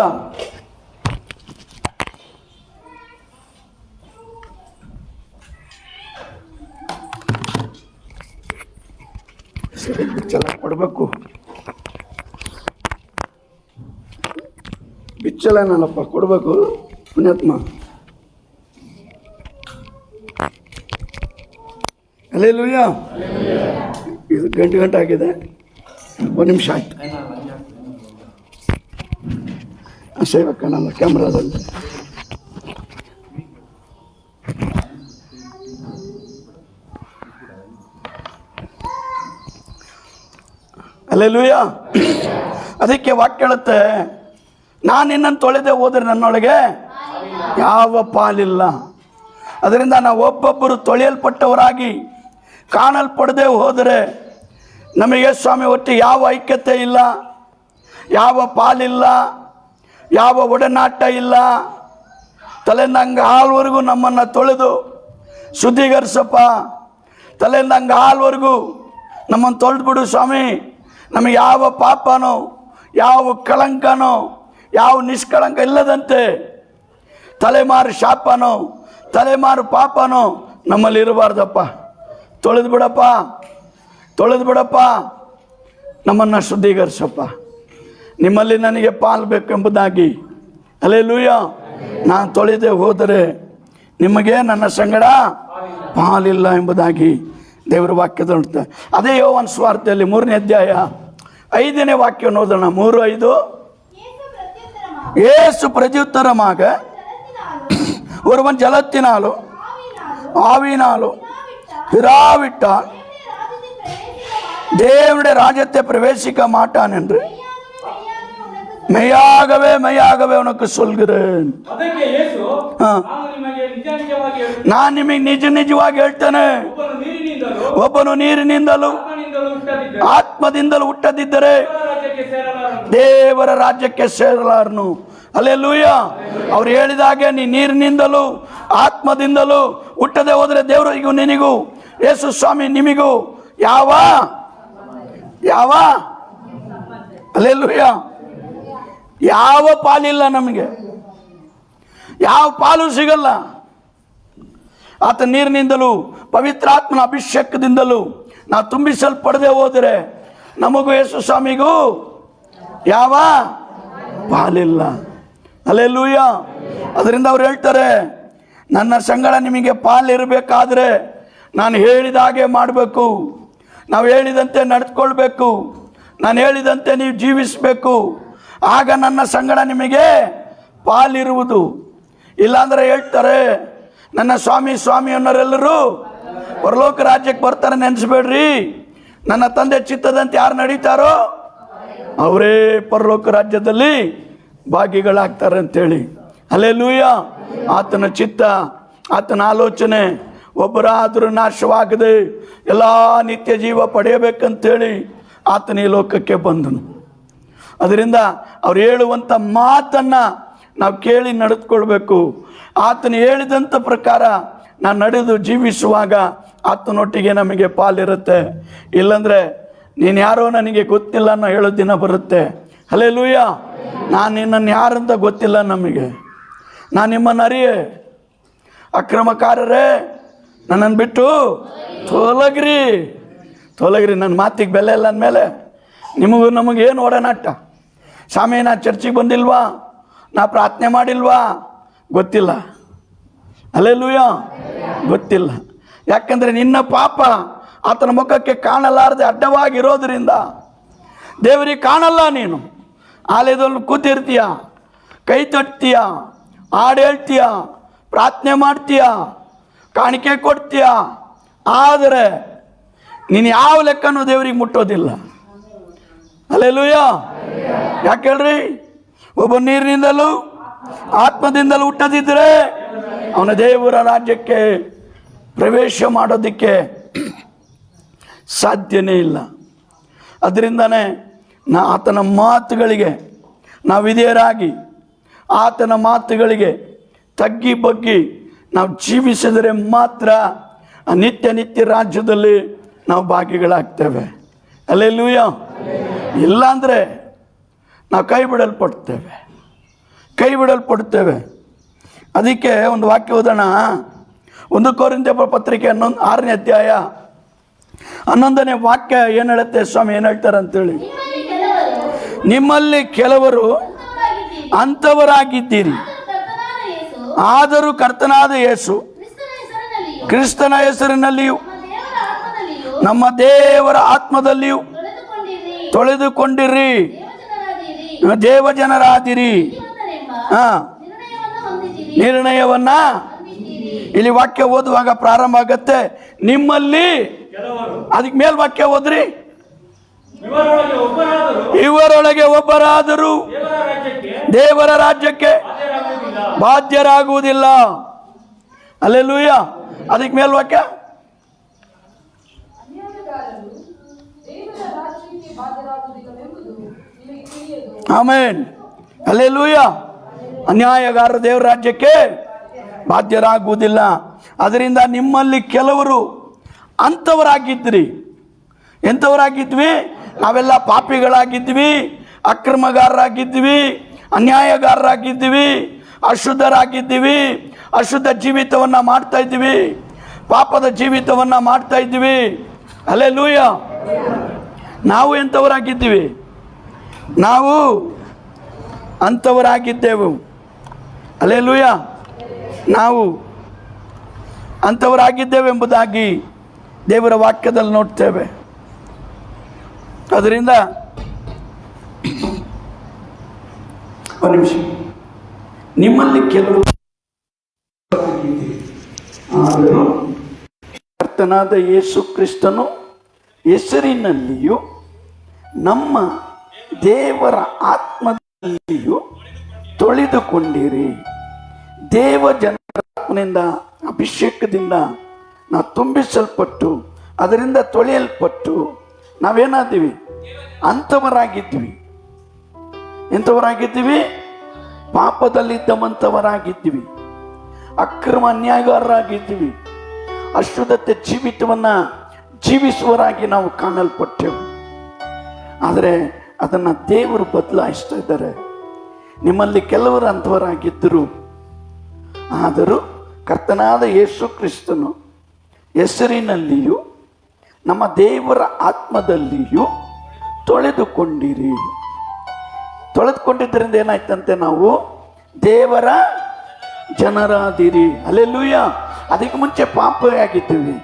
[SPEAKER 3] ಬಿಚ್ಚಲ ಕೊಡ್ಬೇಕು, ಬಿಚ್ಚಲನಲ್ಲಪ್ಪ ಕೊಡ್ಬೇಕು. ಪುಣ್ಯಾತ್ಮ. ಹಲ್ಲೆಲೂಯಾ. ಇದು ಗಂಟೆ ಆಗಿದೆ, 1 ನಿಮಿಷ ಆಯ್ತು. ಸೇವಕ ಕಾಣಲ್ಲ ಕ್ಯಾಮ್ರಾದಲ್ಲಿ. ಹಲ್ಲೆಲೂಯಾ. ಅದಕ್ಕೆ ವಾಕ್ಯ ಹೇಳುತ್ತೆ, ನಾನು ನಿನ್ನನ್ನು ತೊಳೆದೇ ಹೋದರೆ ನನ್ನೊಳಗೆ ಯಾವ ಪಾಲಿಲ್ಲ. ಅದರಿಂದ ನಾವು ಒಬ್ಬೊಬ್ಬರು ತೊಳೆಯಲ್ಪಟ್ಟವರಾಗಿ ಕಾಣಲ್ಪಡದೆ ಹೋದರೆ ನಮಗೆ ಸ್ವಾಮಿ ಒಟ್ಟಿಗೆ ಯಾವ ಐಕ್ಯತೆ ಇಲ್ಲ, ಯಾವ ಪಾಲಿಲ್ಲ, ಯಾವ ಒಡನಾಟ ಇಲ್ಲ. ತಲೆಯಿಂದ ಹಾಲ್ವರೆಗೂ ನಮ್ಮನ್ನು ತೊಳೆದು ಶುದ್ಧೀಕರಿಸಪ್ಪ. ತಲೆಯಿಂದ ಹಾಲ್ವರೆಗೂ ನಮ್ಮನ್ನು ತೊಳೆದ್ಬಿಡು ಸ್ವಾಮಿ. ನಮಗೆ ಯಾವ ಪಾಪನೋ, ಯಾವ ಕಳಂಕನೋ, ಯಾವ ನಿಷ್ಕಳಂಕ ಇಲ್ಲದಂತೆ ತಲೆಮಾರು ಶಾಪನೋ, ತಲೆಮಾರು ಪಾಪನೋ ನಮ್ಮಲ್ಲಿ ಇರಬಾರ್ದಪ್ಪ. ತೊಳೆದು ಬಿಡಪ್ಪ, ತೊಳೆದು ಬಿಡಪ್ಪ, ನಮ್ಮನ್ನು ಶುದ್ಧೀಕರಿಸಪ್ಪ. ನಿಮ್ಮಲ್ಲಿ ನನಗೆ ಪಾಲು ಬೇಕೆಂಬುದಾಗಿ. ಹಲ್ಲೆಲೂಯಾ. ನಾನು ತೊಳೆದೇ ಹೋದರೆ ನಿಮಗೆ ನನ್ನ ಸಂಗಡ ಪಾಲಿಲ್ಲ ಎಂಬುದಾಗಿ ದೇವರ ವಾಕ್ಯದ ನೋಡ್ತಾರೆ. ಅದೇ ಯೋಹಾನ ಸುವಾರ್ತೆಯಲ್ಲಿ 3ನೇ ಅಧ್ಯಾಯ 5ನೇ ವಾಕ್ಯ ಓದೋಣ. 3:5. இயேசு பிரதியுத்தரமாக, ஒருவன் ஜலத்தினாலும் ஆவியினாலும் பிராவிட்டால் தேவனுடைய ராஜ்யத்தை பிரவேசிக்க மாட்டான் என்று மெய்யாகவே மெய்யாகவே உனக்கு சொல்கிறேன். ನಾನು ನಿಮಗೆ ನಿಜ ನಿಜವಾಗಿ ಹೇಳ್ತೇನೆ, ಒಬ್ಬನು ನೀರಿನಿಂದಲೂ ಆತ್ಮದಿಂದಲೂ ಹುಟ್ಟದಿದ್ದರೆ ದೇವರ ರಾಜ್ಯಕ್ಕೆ ಸೇರಲಾರನು. ಹಲ್ಲೆಲೂಯಾ. ಅವ್ರು ಹೇಳಿದಾಗೆ ನೀ ನೀರಿನಿಂದಲೂ ಆತ್ಮದಿಂದಲೂ ಹುಟ್ಟದೆ ಹೋದರೆ ದೇವರಿಗೂ ನಿನಗೂ, ಯೇಸು ಸ್ವಾಮಿ ನಿಮಗೂ ಯಾವ ಯಾವ ಹಲ್ಲೆಲೂಯಾ ಯಾವ ಪಾಲಿಲ್ಲ. ನಮಗೆ ಯಾವ ಪಾಲು ಸಿಗಲ್ಲ. ಆತ ನೀರಿನಿಂದಲೂ ಪವಿತ್ರಾತ್ಮನ ಅಭಿಷೇಕದಿಂದಲೂ ನಾವು ತುಂಬಿಸಲ್ಪಡದೆ ಹೋದರೆ ನಮಗೂ ಯೇಸು ಸ್ವಾಮಿಗೂ ಯಾವ ಪಾಲಿಲ್ಲ. ಹಲ್ಲೆಲೂಯ. ಅದರಿಂದ ಅವ್ರು ಹೇಳ್ತಾರೆ, ನನ್ನ ಸಂಗಡ ನಿಮಗೆ ಪಾಲಿರಬೇಕಾದ್ರೆ ನಾನು ಹೇಳಿದ ಹಾಗೆ ಮಾಡಬೇಕು, ನಾವು ಹೇಳಿದಂತೆ ನಡೆದುಕೊಳ್ಬೇಕು, ನಾನು ಹೇಳಿದಂತೆ ನೀವು ಜೀವಿಸಬೇಕು, ಆಗ ನನ್ನ ಸಂಗಡ ನಿಮಗೆ ಪಾಲಿರುವುದು. ಇಲ್ಲಾಂದ್ರೆ ಹೇಳ್ತಾರೆ, ನನ್ನ ಸ್ವಾಮಿ ಸ್ವಾಮಿ ಅನ್ನೋರೆಲ್ಲರೂ ಪರಲೋಕ ರಾಜ್ಯಕ್ಕೆ ಬರ್ತಾರೆ ನೆನೆಸ್ಬೇಡ್ರಿ, ನನ್ನ ತಂದೆ ಚಿತ್ತದಂತೆ ಯಾರು ನಡೀತಾರೋ ಅವರೇ ಪರಲೋಕ ರಾಜ್ಯದಲ್ಲಿ ಭಾಗಿಗಳಾಗ್ತಾರೆ ಅಂತೇಳಿ. ಹಲ್ಲೆಲೂಯ. ಆತನ ಚಿತ್ತ, ಆತನ ಆಲೋಚನೆ ಒಬ್ಬರಾದರೂ ನಾಶವಾಗದೆ ಎಲ್ಲ ನಿತ್ಯ ಜೀವ ಪಡೆಯಬೇಕಂತೇಳಿ ಆತನ ಈ ಲೋಕಕ್ಕೆ ಬಂದನು. ಅದರಿಂದ ಅವ್ರು ಹೇಳುವಂಥ ಮಾತನ್ನು ನಾವು ಕೇಳಿ ನಡೆದುಕೊಳ್ಬೇಕು. ಆತನು ಹೇಳಿದಂಥ ಪ್ರಕಾರ ನಾನು ನಡೆದು ಜೀವಿಸುವಾಗ ಆತನೊಟ್ಟಿಗೆ ನಮಗೆ ಪಾಲಿರುತ್ತೆ. ಇಲ್ಲಾಂದರೆ ನೀನು ಯಾರೋ ನನಗೆ ಗೊತ್ತಿಲ್ಲ ಅನ್ನೋ ಹೇಳೋ ದಿನ ಬರುತ್ತೆ. ಹಲ್ಲೆಲೂಯ. ನಾನು ನಿನ್ನನ್ನು ಯಾರಂತ ಗೊತ್ತಿಲ್ಲ ನಮಗೆ, ನಾನು ನಿಮ್ಮನ್ನು ಅರಿಯೆ. ಅಕ್ರಮಕಾರರೇ ನನ್ನನ್ನು ಬಿಟ್ಟು ತೊಲಗ್ರಿ. ನನ್ನ ಮಾತಿಗೆ ಬೆಲೆ ಇಲ್ಲ ಅಂದಮೇಲೆ ನಿಮಗೂ ನಮಗೇನು ಒಡನಾಟ? ಸ್ವಾಮಿ ನಾ ಚರ್ಚಿಗೆ ಬಂದಿಲ್ವಾ, ನಾ ಪ್ರಾರ್ಥನೆ ಮಾಡಿಲ್ವಾ, ಗೊತ್ತಿಲ್ಲ. ಹಲ್ಲೆಲೂಯ. ಗೊತ್ತಿಲ್ಲ. ಯಾಕಂದರೆ ನಿನ್ನ ಪಾಪ ಆತನ ಮುಖಕ್ಕೆ ಕಾಣಲಾರದೆ ಅಡ್ಡವಾಗಿರೋದ್ರಿಂದ ದೇವರಿಗೆ ಕಾಣಲ್ಲ. ನೀನು ಆಲಯದಲ್ಲಿ ಕೂತಿರ್ತೀಯ, ಕೈ ತಟ್ತೀಯ, ಹಾಡು ಹೇಳ್ತೀಯ, ಪ್ರಾರ್ಥನೆ ಮಾಡ್ತೀಯ, ಕಾಣಿಕೆ ಕೊಡ್ತೀಯ, ಆದರೆ ನೀನು ಯಾವ ಲೆಕ್ಕನೂ ದೇವರಿಗೆ ಮುಟ್ಟೋದಿಲ್ಲ. ಹಲ್ಲೆಲೂಯ. ಯಾಕೆ ಹೇಳ್ರಿ? ಒಬ್ಬ ನೀರಿನಿಂದಲೂ ಆತ್ಮದಿಂದಲೂ ಹುಟ್ಟದಿದ್ದರೆ ಅವನ ದೇವರ ರಾಜ್ಯಕ್ಕೆ ಪ್ರವೇಶ ಮಾಡೋದಕ್ಕೆ ಸಾಧ್ಯನೇ ಇಲ್ಲ. ಅದರಿಂದನೇ ಆತನ ಮಾತುಗಳಿಗೆ ನಾವು ವಿಧೇಯರಾಗಿ ಆತನ ಮಾತುಗಳಿಗೆ ತಗ್ಗಿ ಬಗ್ಗಿ ನಾವು ಜೀವಿಸಿದರೆ ಮಾತ್ರ ನಿತ್ಯ ರಾಜ್ಯದಲ್ಲಿ ನಾವು ಭಾಗಿಗಳಾಗ್ತೇವೆ. ಹಲ್ಲೆಲೂಯ. ಇಲ್ಲಾಂದರೆ ನಾವು ಕೈ ಬಿಡಲ್ಪಡ್ತೇವೆ. ಅದಕ್ಕೆ ಒಂದು ವಾಕ್ಯ ಓದೋಣ. 1 ಕೊರಿಂಥ್ಯರ ಪತ್ರಿಕೆ 6ನೇ ಅಧ್ಯಾಯ 11ನೇ ವಾಕ್ಯ ಏನು ಹೇಳುತ್ತೆ? ಸ್ವಾಮಿ ಏನು ಹೇಳ್ತಾರೆ ಅಂತೇಳಿ. ನಿಮ್ಮಲ್ಲಿ ಕೆಲವರು ಅಂಥವರಾಗಿದ್ದೀರಿ, ಆದರೂ ಕರ್ತನಾದ ಯೇಸು ಕ್ರಿಸ್ತನ ಹೆಸರಿನಲ್ಲಿಯೂ ನಮ್ಮ ದೇವರ ಆತ್ಮದಲ್ಲಿಯೂ ತೊಳೆದುಕೊಂಡಿರಿ, ದೇವಜನರಾದಿರಿ. ನಿರ್ಣಯವನ್ನ ಇಲ್ಲಿ ವಾಕ್ಯ ಓದುವಾಗ ಪ್ರಾರಂಭ ಆಗತ್ತೆ, ನಿಮ್ಮಲ್ಲಿ. ಅದಕ್ಕೆ ಮೇಲ್ ವಾಕ್ಯ ಓದ್ರಿ. ಇವರೊಳಗೆ ಒಬ್ಬರಾದರೂ ದೇವರ ರಾಜ್ಯಕ್ಕೆ ಬಾಧ್ಯರಾಗುವುದಿಲ್ಲ. ಹಲ್ಲೆಲೂಯ. ಅದಕ್ಕೆ ಮೇಲ್ ವಾಕ್ಯ, ಆಮೆನ್. ಹಲ್ಲೆಲೂಯ. ಅನ್ಯಾಯಗಾರರು ದೇವರ ರಾಜ್ಯಕ್ಕೆ ಬಾಧ್ಯರಾಗುವುದಿಲ್ಲ. ಅದರಿಂದ ನಿಮ್ಮಲ್ಲಿ ಕೆಲವರು ಅಂಥವರಾಗಿದ್ರಿ. ಎಂಥವರಾಗಿದ್ವಿ? ನಾವೆಲ್ಲ ಪಾಪಿಗಳಾಗಿದ್ವಿ, ಅಕ್ರಮಗಾರರಾಗಿದ್ವಿ, ಅನ್ಯಾಯಗಾರರಾಗಿದ್ವಿ, ಅಶುದ್ಧರಾಗಿದ್ವಿ, ಅಶುದ್ಧ ಜೀವಿತವನ್ನು ಮಾಡ್ತಾ ಇದ್ವಿ, ಪಾಪದ ಜೀವಿತವನ್ನು ಮಾಡ್ತಾ ಇದ್ವಿ. ಹಲ್ಲೆಲೂಯ. ನಾವು ಎಂಥವರಾಗಿದ್ವಿ? ನಾವು ಅಂಥವರಾಗಿದ್ದೆವು. ಹಲ್ಲೆಲೂಯ. ನಾವು ಅಂಥವರಾಗಿದ್ದೇವೆಂಬುದಾಗಿ ದೇವರ ವಾಕ್ಯದಲ್ಲಿ ನೋಡ್ತೇವೆ. ಅದರಿಂದ ಒಂದು ನಿಮಿಷ, ನಿಮ್ಮಲ್ಲಿ ಕೆಲವರು ಕರ್ತನಾದ ಯೇಸು ಕ್ರಿಸ್ತನು ಹೆಸರಿನಲ್ಲಿಯೂ ನಮ್ಮ ದೇವರ ಆತ್ಮದಲ್ಲಿಯೂ ತೊಳೆದುಕೊಂಡಿರಿ. ದೇವ ಜನರ ಆತ್ಮನಿಂದ, ಅಭಿಷೇಕದಿಂದ ನಾವು ತುಂಬಿಸಲ್ಪಟ್ಟು ಅದರಿಂದ ತೊಳೆಯಲ್ಪಟ್ಟು ನಾವೇನಾದ್ದೀವಿ? ಅಂಥವರಾಗಿದ್ವಿ. ಎಂಥವರಾಗಿದ್ದೀವಿ? ಪಾಪದಲ್ಲಿದ್ದವಂಥವರಾಗಿದ್ವಿ, ಅಕ್ರಮ ಅನ್ಯಾಯಗಾರರಾಗಿದ್ವಿ, ಅಶುದ್ಧತೆ ಜೀವಿತವನ್ನು ಜೀವಿಸುವರಾಗಿ ನಾವು ಕಾಣಲ್ಪಟ್ಟೆವು. ಆದರೆ ಅದನ್ನು ದೇವರು ಬದಲಾಯಿಸ್ತಾ ಇದ್ದಾರೆ. ನಿಮ್ಮಲ್ಲಿ ಕೆಲವರು ಅಂಥವರಾಗಿದ್ದರು, ಆದರೂ ಕರ್ತನಾದ ಯೇಸು ಕ್ರಿಸ್ತನು ಹೆಸರಿನಲ್ಲಿಯೂ ನಮ್ಮ ದೇವರ ಆತ್ಮದಲ್ಲಿಯೂ ತೊಳೆದುಕೊಂಡಿರಿ. ತೊಳೆದುಕೊಂಡಿದ್ದರಿಂದ ಏನಾಯ್ತಂತೆ, ನಾವು ದೇವರ ಜನರಾದಿರಿ. ಅಲ್ಲೆಲ್ಲೂಯ್ಯ. ಅದಕ್ಕೆ ಮುಂಚೆ ಪಾಪಿಯಾಗಿದ್ದೀವಿ,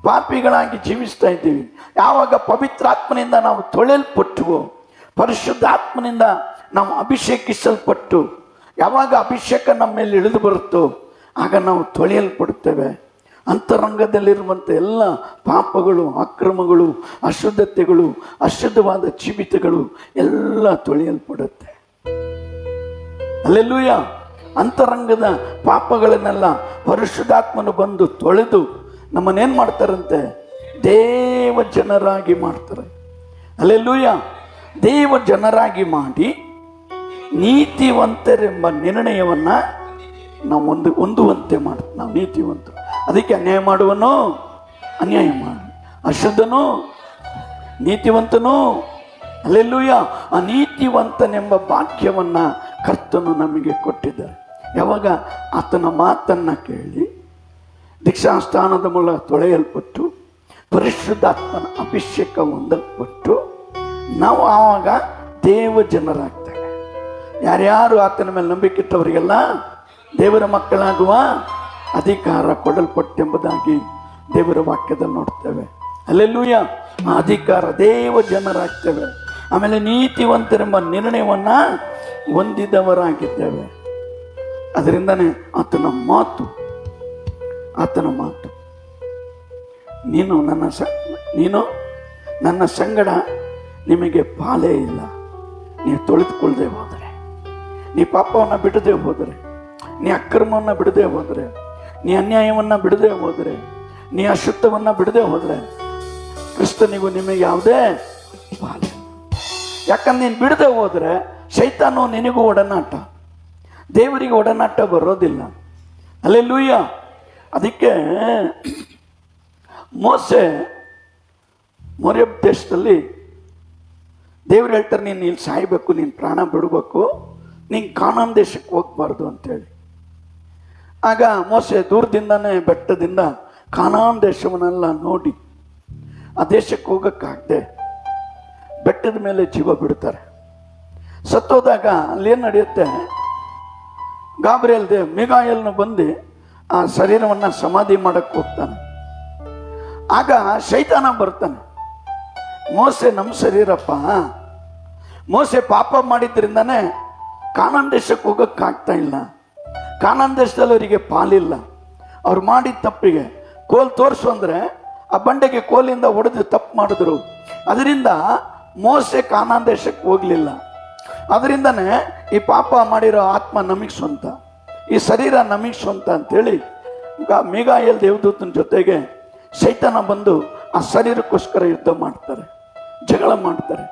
[SPEAKER 3] ಪಾಪಿಗಳಾಗಿ ಜೀವಿಸ್ತಾ ಇದ್ದೀವಿ. ಯಾವಾಗ ಪವಿತ್ರಾತ್ಮನಿಂದ ನಾವು ತೊಳೆಯಲ್ಪಟ್ಟುವೋ, ಪರಿಶುದ್ಧಾತ್ಮನಿಂದ ನಾವು ಅಭಿಷೇಕಿಸಲ್ಪಟ್ಟು, ಯಾವಾಗ ಅಭಿಷೇಕ ನಮ್ಮ ಮೇಲೆ ಇಳಿದು ಬರುತ್ತೋ ಆಗ ನಾವು ತೊಳೆಯಲ್ಪಡುತ್ತೇವೆ. ಅಂತರಂಗದಲ್ಲಿರುವಂಥ ಎಲ್ಲ ಪಾಪಗಳು, ಅಕ್ರಮಗಳು, ಅಶುದ್ಧತೆಗಳು, ಅಶುದ್ಧವಾದ ಜೀವಿತಗಳು ಎಲ್ಲ ತೊಳೆಯಲ್ಪಡುತ್ತೆ. ಅಲ್ಲೆಲ್ಲೂಯ್ಯ. ಅಂತರಂಗದ ಪಾಪಗಳನ್ನೆಲ್ಲ ಪರಿಶುದ್ಧಾತ್ಮನು ಬಂದು ತೊಳೆದು ನಮ್ಮನ್ನೇನು ಮಾಡ್ತಾರಂತೆ, ದೇವ ಜನರಾಗಿ ಮಾಡ್ತಾರೆ. ಅಲ್ಲೆಲ್ಲೂಯ್ಯ. ದೇವ ಜನರಾಗಿ ಮಾಡಿ ನೀತಿವಂತರೆಂಬ ನಿರ್ಣಯವನ್ನ ನಾವು ಹೊಂದುವಂತೆ ಮಾಡ್ತೀವಿ. ನಾವು ನೀತಿವಂತರು. ಅದಕ್ಕೆ ಅನ್ಯಾಯ ಮಾಡುವನು ಅನ್ಯಾಯ ಮಾಡಿ, ಅಶುದ್ಧನು ನೀತಿವಂತನು. ಅಲ್ಲೆಲ್ಲೂಯ್ಯ. ಆ ನೀತಿವಂತನೆಂಬ ಭಾಗ್ಯವನ್ನ ಕರ್ತನು ನಮಗೆ ಕೊಟ್ಟಿದ್ದಾರೆ. ಯಾವಾಗ ಆತನ ಮಾತನ್ನ ಕೇಳಿ ದೀಕ್ಷಾಸ್ಥಾನದ ಮೂಲಕ ತೊಳೆಯಲ್ಪಟ್ಟು ಪರಿಶುದ್ಧಾತ್ಮನ ಅಭಿಷೇಕ ಹೊಂದಲ್ಪಟ್ಟು ನಾವು ಆವಾಗ ದೇವ ಜನರಾಗ್ತೇವೆ. ಯಾರ್ಯಾರು ಆತನ ಮೇಲೆ ನಂಬಿಕೆ ಇಟ್ಟವರಿಗೆಲ್ಲ ದೇವರ ಮಕ್ಕಳಾಗುವ ಅಧಿಕಾರ ಕೊಡಲ್ಪಟ್ಟೆಂಬುದಾಗಿ ದೇವರ ವಾಕ್ಯದಲ್ಲಿ ನೋಡ್ತೇವೆ. ಅಲ್ಲೆಲ್ಲೂಯ್ಯ. ಆ ಅಧಿಕಾರ ದೇವ ಜನರಾಗ್ತೇವೆ. ಆಮೇಲೆ ನೀತಿವಂತರೆಂಬ ನಿರ್ಣಯವನ್ನ ಹೊಂದಿದವರಾಗಿದ್ದೇವೆ. ಅದರಿಂದನೇ ಆತನ ಮಾತು ನೀನು ನನ್ನ ಸಂಗಡ ನಿಮಗೆ ಪಾಲೇ ಇಲ್ಲ. ನೀವು ತೊಳೆದುಕೊಳ್ಳದೆ ಹೋದರೆ, ನೀ ಪಾಪವನ್ನು ಬಿಡದೆ ಹೋದರೆ, ನೀ ಅಕ್ರಮವನ್ನು ಬಿಡದೆ ಹೋದರೆ, ನೀ ಅನ್ಯಾಯವನ್ನು ಬಿಡದೆ ಹೋದರೆ, ನೀ ಅಶುದ್ಧವನ್ನು ಬಿಡದೆ ಹೋದರೆ ಕ್ರಿಸ್ತನಿಗೂ ನಿಮಗೆ ಯಾವುದೇ ಪಾಲೇ. ಯಾಕಂದ್ರೆ ನೀನು ಬಿಡದೆ ಹೋದರೆ ಶೈತಾನು ನಿನಗೂ ಒಡನಾಟ, ದೇವರಿಗೆ ಒಡನಾಟ ಬರೋದಿಲ್ಲ. ಅಲ್ಲೆಲ್ಲೂಯ್ಯ. ಅದಕ್ಕೆ ಮೋಸೆ ಮೊರೆಬ್ ದೇಶದಲ್ಲಿ ದೇವ್ರು ಹೇಳ್ತಾರೆ, ನೀನು ಇಲ್ಲಿ ಸಾಯ್ಬೇಕು, ನೀನು ಪ್ರಾಣ ಬಿಡಬೇಕು, ನೀನು ಕಾನಾನ್ ದೇಶಕ್ಕೆ ಹೋಗ್ಬಾರ್ದು ಅಂತೇಳಿ. ಆಗ ಮೋಸೆ ದೂರದಿಂದನೇ ಬೆಟ್ಟದಿಂದ ಕಾನಾನ್ ದೇಶವನ್ನೆಲ್ಲ ನೋಡಿ ಆ ದೇಶಕ್ಕೆ ಹೋಗಕ್ಕಾಗದೆ ಬೆಟ್ಟದ ಮೇಲೆ ಜೀವ ಬಿಡ್ತಾರೆ. ಸತ್ತೋದಾಗ ಅಲ್ಲೇನು ನಡೆಯುತ್ತೆ, ಗಾಬ್ರಿಯಲ್ ಮಿಗಾಯಲ್ನು ಬಂದು ಆ ಶರೀರವನ್ನು ಸಮಾಧಿ ಮಾಡಕ್ಕೆ ಹೋಗ್ತಾನೆ. ಆಗ ಶೈತಾನ ಬರ್ತಾನೆ, ಮೋಸೆ ನಮ್ಮ ಶರೀರಪ್ಪ, ಮೋಸೆ ಪಾಪ ಮಾಡಿದ್ರಿಂದಾನೇ ಕಾನಾನ್ ದೇಶಕ್ಕೆ ಹೋಗಕ್ಕಾಗ್ತಾ ಇಲ್ಲ, ಕಾನಾನ್ ದೇಶದಲ್ಲಿ ಅವರಿಗೆ ಪಾಲಿಲ್ಲ, ಅವ್ರು ಮಾಡಿದ ತಪ್ಪಿಗೆ ಕೋಲ್ ತೋರಿಸು ಅಂದರೆ ಆ ಬಂಡೆಗೆ ಕೋಲಿಂದ ಹೊಡೆದು ತಪ್ಪು ಮಾಡಿದ್ರು. ಅದರಿಂದ ಮೋಸೆ ಕಾನಾನ್ ದೇಶಕ್ಕೆ ಹೋಗಲಿಲ್ಲ. ಅದರಿಂದನೇ ಈ ಪಾಪ ಮಾಡಿರೋ ಆತ್ಮ ನಮಗೆ ಸ್ವಂತ, ಈ ಶರೀರ ನಮಗೆ ಸ್ವಂತ ಅಂತೇಳಿ ಮಿಗಾಯಲ್ ದೇವದೂತನ ಜೊತೆಗೆ ಶೈತಾನ ಬಂದು ಆ ಶರೀರಕ್ಕೋಸ್ಕರ ಯುದ್ಧ ಮಾಡ್ತಾರೆ, ಜಗಳ ಮಾಡ್ತಾರೆ.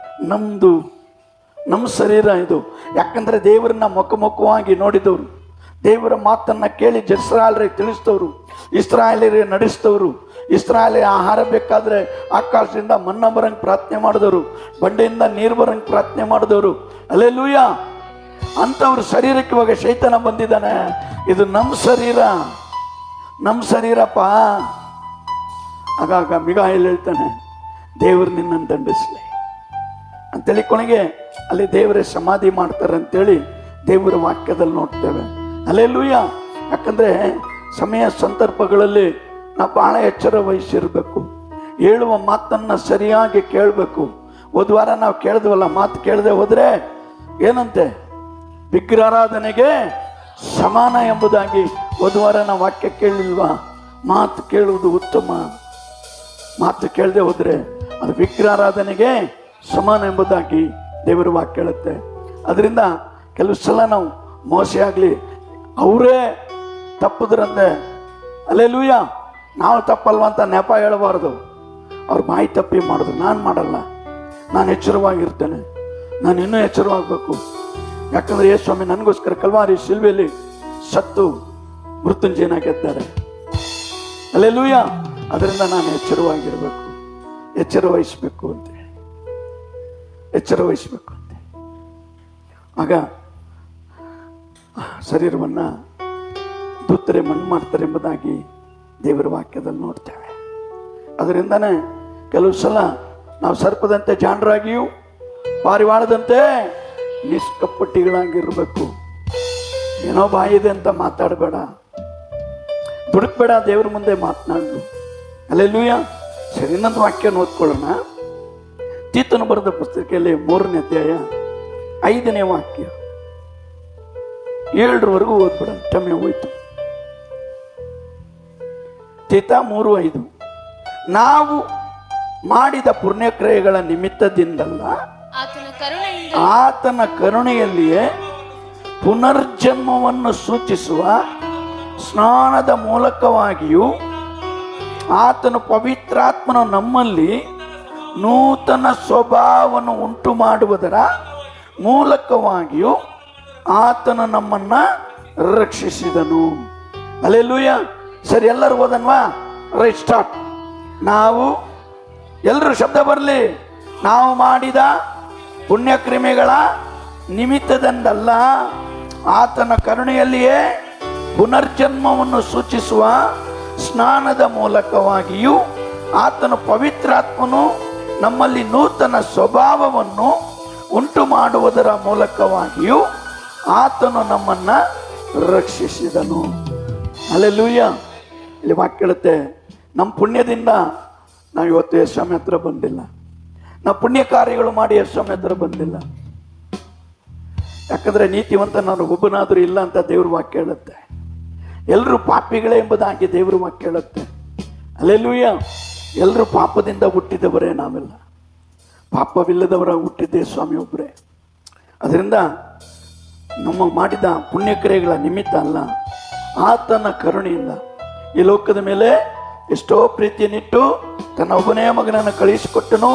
[SPEAKER 3] ನಮ್ಮ ಶರೀರ ಇದು. ಯಾಕಂದರೆ ದೇವರನ್ನ ಮುಖವಾಗಿ ನೋಡಿದವರು, ದೇವರ ಮಾತನ್ನು ಕೇಳಿ ಇಸ್ರಾಯೇಲರಿಗೆ ತಿಳಿಸಿದವರು, ಇಸ್ರಾಯೇಲರಿಗೆ ನಡೆಸಿದವರು, ಇಸ್ರಾಯೇಲಿಗೆ ಆಹಾರ ಬೇಕಾದರೆ ಆಕಾಶದಿಂದ ಮನ್ನಾ ಬರಂಗೆ ಪ್ರಾರ್ಥನೆ ಮಾಡಿದವರು, ಬಂಡೆಯಿಂದ ನೀರು ಬರಂಗೆ ಪ್ರಾರ್ಥನೆ ಮಾಡಿದವರು. ಅಲ್ಲೆಲ್ಲೂಯ್ಯ. ಅಂಥವ್ರ ಶರೀರಕ್ಕೆ ಇವಾಗ ಶೈತಾನ ಬಂದಿದ್ದಾನೆ, ಇದು ನಮ್ಮ ಶರೀರಪ್ಪ. ಆಗಾಗ ಮಿಗಾಯಲ್ ಹೇಳ್ತಾನೆ, ದೇವರು ನಿನ್ನನ್ನು ದಂಡಿಸಲಿ ಅಂತೇಳಿ ಕೊನೆಗೆ ಅಲ್ಲಿ ದೇವರೇ ಸಮಾಧಿ ಮಾಡ್ತಾರೆ ಅಂತೇಳಿ ದೇವರ ವಾಕ್ಯದಲ್ಲಿ ನೋಡ್ತೇವೆ. ಅಲ್ಲೆಲ್ಲೂಯ್ಯ. ಯಾಕಂದರೆ ಸಮಯ ಸಂದರ್ಭಗಳಲ್ಲಿ ನಾವು ಭಾಳ ಎಚ್ಚರ ವಹಿಸಿರಬೇಕು, ಹೇಳುವ ಮಾತನ್ನು ಸರಿಯಾಗಿ ಕೇಳಬೇಕು. ಹೋದ ವಾರ ನಾವು ಕೇಳಿದ್ವಲ್ಲ, ಮಾತು ಕೇಳದೆ ಹೋದರೆ ಏನಂತೆ, ವಿಗ್ರಹಾರಾಧನೆಗೆ ಸಮಾನ ಎಂಬುದಾಗಿ ಹೋದ ವಾರ ನಾವು ವಾಕ್ಯ ಕೇಳಲಿಲ್ವಾ? ಮಾತು ಕೇಳುವುದು ಉತ್ತಮ, ಮಾತು ಕೇಳದೆ ಹೋದರೆ ಅದು ವಿಗ್ರಹಾರಾಧನೆಗೆ ಸಮಾನ ಎಂಬುದಾಗಿ ದೇವರ ವಾಕ್ಯ ಹೇಳುತ್ತೆ. ಅದರಿಂದ ಕೆಲವು ಸಲ ನಾವು ಮೋಸೆ ಆಗಲಿ ಅವರೇ ತಪ್ಪುದ್ರಂತೆ, ಅಲ್ಲೆಲ್ಲೂಯ್ಯ, ನಾವು ತಪ್ಪಲ್ವ ಅಂತ ನೆಪ ಹೇಳಬಾರ್ದು. ಅವ್ರು ಬಾಯಿ ತಪ್ಪಿ ಮಾಡಿದ್ರು, ನಾನು ಮಾಡಲ್ಲ, ನಾನು ಎಚ್ಚರವಾಗಿರ್ತೇನೆ, ನಾನು ಇನ್ನೂ ಎಚ್ಚರವಾಗಬೇಕು. ಯಾಕಂದರೆ ಯೇಸು ಸ್ವಾಮಿ ನನಗೋಸ್ಕರ ಕಲ್ವಾರಿ ಶಿಲ್ವೆಯಲ್ಲಿ ಸತ್ತು ಮೃತ್ಯುಂಜಯನಾಗಿದ್ದಾರೆ. ಅಲ್ಲೆಲ್ಲೂಯ್ಯ. ಅದರಿಂದ ನಾನು ಎಚ್ಚರವಾಗಿರಬೇಕು, ಎಚ್ಚರ ವಹಿಸಬೇಕು ಅಂತ ಆಗ ಶರೀರವನ್ನು ದೂತರೆ ಮಣ್ಣು ಮಾಡ್ತಾರೆ ಎಂಬುದಾಗಿ ದೇವರ ವಾಕ್ಯದಲ್ಲಿ ನೋಡ್ತೇವೆ. ಅದರಿಂದನೇ ಕೆಲವು ಸಲ ನಾವು ಸರ್ಪದಂತೆ ಜಾಣರಾಗಿಯೂ ಪಾರಿವಾಳದಂತೆ ನಿಷ್ಕಪಟಿಗಳಾಗಿರ್ಬೇಕು. ಏನೋ ಬಾಯಿದೆ ಅಂತ ಮಾತಾಡಬೇಡ, ದುಡುಕ್ಬೇಡ, ದೇವ್ರ ಮುಂದೆ ಮಾತನಾಡು. ಅಲ್ಲೆಲ್ಲೂಯ. ಸರಿ, ಇನ್ನೊಂದು ವಾಕ್ಯ ಓದ್ಕೊಳ್ಳೋಣ. ತೀತನು ಬರೆದ ಪುಸ್ತಕದಲ್ಲಿ 3ನೇ ಅಧ್ಯಾಯ 5ನೇ ವಾಕ್ಯ 7ರವರೆಗೂ ಓದ್ಬೇಡ, ಟಮೆ ಹೋಯ್ತು. ತೀತ 3:5. ನಾವು ಮಾಡಿದ ಪುಣ್ಯಕ್ರಿಯೆಗಳ ನಿಮಿತ್ತದಿಂದಲ್ಲ, ಆತನ ಕರುಣೆಯಲ್ಲಿಯೇ ಪುನರ್ಜನ್ಮವನ್ನು ಸೂಚಿಸುವ ಸ್ನಾನದ ಮೂಲಕವಾಗಿಯೂ ಆತನು ಪವಿತ್ರಾತ್ಮನು ನಮ್ಮಲ್ಲಿ ನೂತನ ಸ್ವಭಾವವನ್ನು ಉಂಟು ಮಾಡುವುದರ ಮೂಲಕವಾಗಿಯೂ ಆತನು ನಮ್ಮನ್ನ ರಕ್ಷಿಸಿದನು. ಹಲ್ಲೆಲೂಯ. ಸರಿ, ಎಲ್ಲರೂ ಓದನ್ವಾ? Right, start. ನಾವು ಎಲ್ಲರೂ ಶಬ್ದ ಬರಲಿ. ನಾವು ಮಾಡಿದ ಪುಣ್ಯಕ್ರಿಮೆಗಳ ನಿಮಿತ್ತದಿಂದಲ್ಲ, ಆತನ ಕರುಣೆಯಲ್ಲಿಯೇ ಪುನರ್ಜನ್ಮವನ್ನು ಸೂಚಿಸುವ ಸ್ನಾನದ ಮೂಲಕವಾಗಿಯೂ ಆತನ ಪವಿತ್ರಾತ್ಮನು ನಮ್ಮಲ್ಲಿ ನೂತನ ಸ್ವಭಾವವನ್ನು ಉಂಟು ಮಾಡುವುದರ ಮೂಲಕವಾಗಿಯೂ ಆತನು ನಮ್ಮನ್ನ ರಕ್ಷಿಸಿದನು. ಹಲ್ಲೆಲೂಯ. ಇಲ್ಲಿ ವಾಕ್ಯ ಹೇಳುತ್ತೆ, ನಮ್ಮ ಪುಣ್ಯದಿಂದ ನಾವು ಇವತ್ತು ಯೇಸುಸ್ವಾಮಿ ಹತ್ರ ಬಂದಿಲ್ಲ, ನಾವು ಪುಣ್ಯ ಕಾರ್ಯಗಳು ಮಾಡಿ ಯೇಸುಸ್ವಾಮಿ ಹತ್ರ ಬಂದಿಲ್ಲ. ಯಾಕಂದ್ರೆ ನೀತಿವಂತ ನಾನು ಒಬ್ಬನಾದರೂ ಇಲ್ಲ ಅಂತ ದೇವ್ರ ವಾಕ್ಯ ಹೇಳುತ್ತೆ. ಎಲ್ಲರೂ ಪಾಪಿಗಳೇ ಎಂಬುದಾಗಿ ದೇವ್ರ ವಾಕ್ಯ ಹೇಳುತ್ತೆ. ಹಲ್ಲೆಲೂಯ. ಎಲ್ಲರೂ ಪಾಪದಿಂದ ಹುಟ್ಟಿದವರೇ, ನಾವೆಲ್ಲ ಪಾಪವಿಲ್ಲದವರ ಹುಟ್ಟಿದ್ದೆ ಸ್ವಾಮಿ ಒಬ್ಬರೇ. ಅದರಿಂದ ನಮ್ಮ ಮಾಡಿದ ಪುಣ್ಯಕ್ರಿಯೆಗಳ ನಿಮಿತ್ತ ಅಲ್ಲ, ಆತನ ಕರುಣೆಯಿಂದ ಈ ಲೋಕದ ಮೇಲೆ ಎಷ್ಟೋ ಪ್ರೀತಿಯನ್ನಿಟ್ಟು ತನ್ನ ಒಬ್ಬನೇ ಮಗನನ್ನು ಕಳಿಸಿಕೊಟ್ಟನು.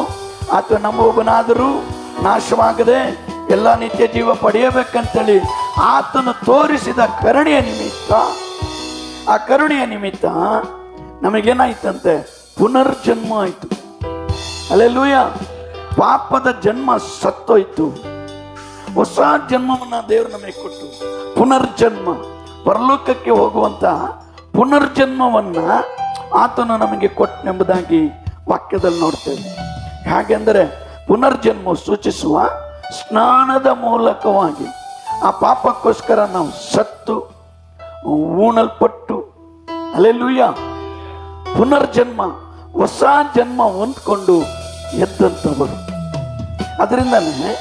[SPEAKER 3] ಆತ ನಮ್ಮ ಒಬ್ಬನಾದರೂ ನಾಶವಾಗದೆ ಎಲ್ಲ ನಿತ್ಯ ಜೀವ ಪಡೆಯಬೇಕಂತೇಳಿ ಆತನು ತೋರಿಸಿದ ಕರುಣೆಯ ನಿಮಿತ್ತ, ಆ ಕರುಣೆಯ ನಿಮಿತ್ತ ನಮಗೇನಾಯ್ತಂತೆ? ಪುನರ್ಜನ್ಮ ಆಯಿತು. ಹಲ್ಲೆಲೂಯ. ಪಾಪದ ಜನ್ಮ ಸತ್ತೋಯ್ತು, ಹೊಸ ಜನ್ಮವನ್ನ ದೇವರು ನಮಗೆ ಕೊಟ್ಟು ಪುನರ್ಜನ್ಮ, ಪರಲೋಕಕ್ಕೆ ಹೋಗುವಂತ ಪುನರ್ಜನ್ಮವನ್ನ ಆತನು ನಮಗೆ ಕೊಟ್ಟನೆಂಬುದಾಗಿ ವಾಕ್ಯದಲ್ಲಿ ನೋಡ್ತೇವೆ. ಹಾಗೆಂದರೆ ಪುನರ್ಜನ್ಮ ಸೂಚಿಸುವ ಸ್ನಾನದ ಮೂಲಕವಾಗಿ ಆ ಪಾಪಕ್ಕೋಸ್ಕರ ನಾವು ಸತ್ತು ಉಣಲ್ಪಟ್ಟು, ಹಲ್ಲೆಲೂಯ, ಪುನರ್ಜನ್ಮ ಹೊಸ ಜನ್ಮ ಹೊಂದ್ಕೊಂಡು ಎದ್ದಂಥವರು. ಅದರಿಂದನೇ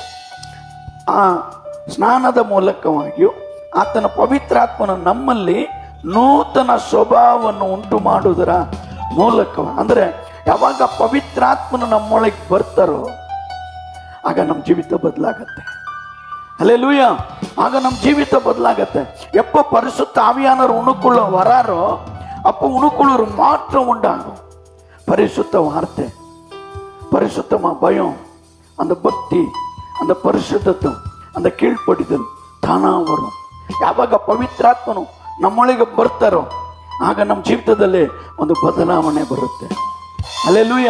[SPEAKER 3] ಆ ಸ್ನಾನದ ಮೂಲಕವಾಗಿಯೂ ಆತನ ಪವಿತ್ರಾತ್ಮನ ನಮ್ಮಲ್ಲಿ ನೂತನ ಸ್ವಭಾವವನ್ನು ಉಂಟು ಮಾಡುವುದರ ಮೂಲಕ, ಅಂದರೆ ಯಾವಾಗ ಪವಿತ್ರಾತ್ಮನು ನಮ್ಮೊಳಗೆ ಬರ್ತಾರೋ ಆಗ ನಮ್ಮ ಜೀವಿತ ಬದಲಾಗತ್ತೆ. ಹಲ್ಲೆಲೂಯ. ಆಗ ನಮ್ಮ ಜೀವಿತ ಬದಲಾಗತ್ತೆ. ಎಪ್ಪ ಪರಿಶುದ್ಧ ಆವಿಯಾನವರು ಉಣುಕೊಳ್ಳೋ ವರಾರೋ ಅಪ್ಪ ಉಣುಕೊಳ್ಳೋರು ಮಾತ್ರ ಉಂಡಾகும். பரிசுத்த வார்த்தை, பரிசுத்தமா பயம், அந்த பக்தி, அந்த பரிசுத்தம், அந்த ಕೀಳ್ಪಡಿದಲು ತಾನಾ ವரும். ಯಾವಾಗ ಪವಿತ್ರಾತ್ಮನು ನಮ್ಮೊಳಗೆ ಬರ್ತಾರೋ ಆಗ ನಮ್ಮ ಜೀವಿತದಲ್ಲಿ ಒಂದು ಬದಲಾವಣೆ ಬರುತ್ತೆ. ಹಲ್ಲೆಲೂಯ.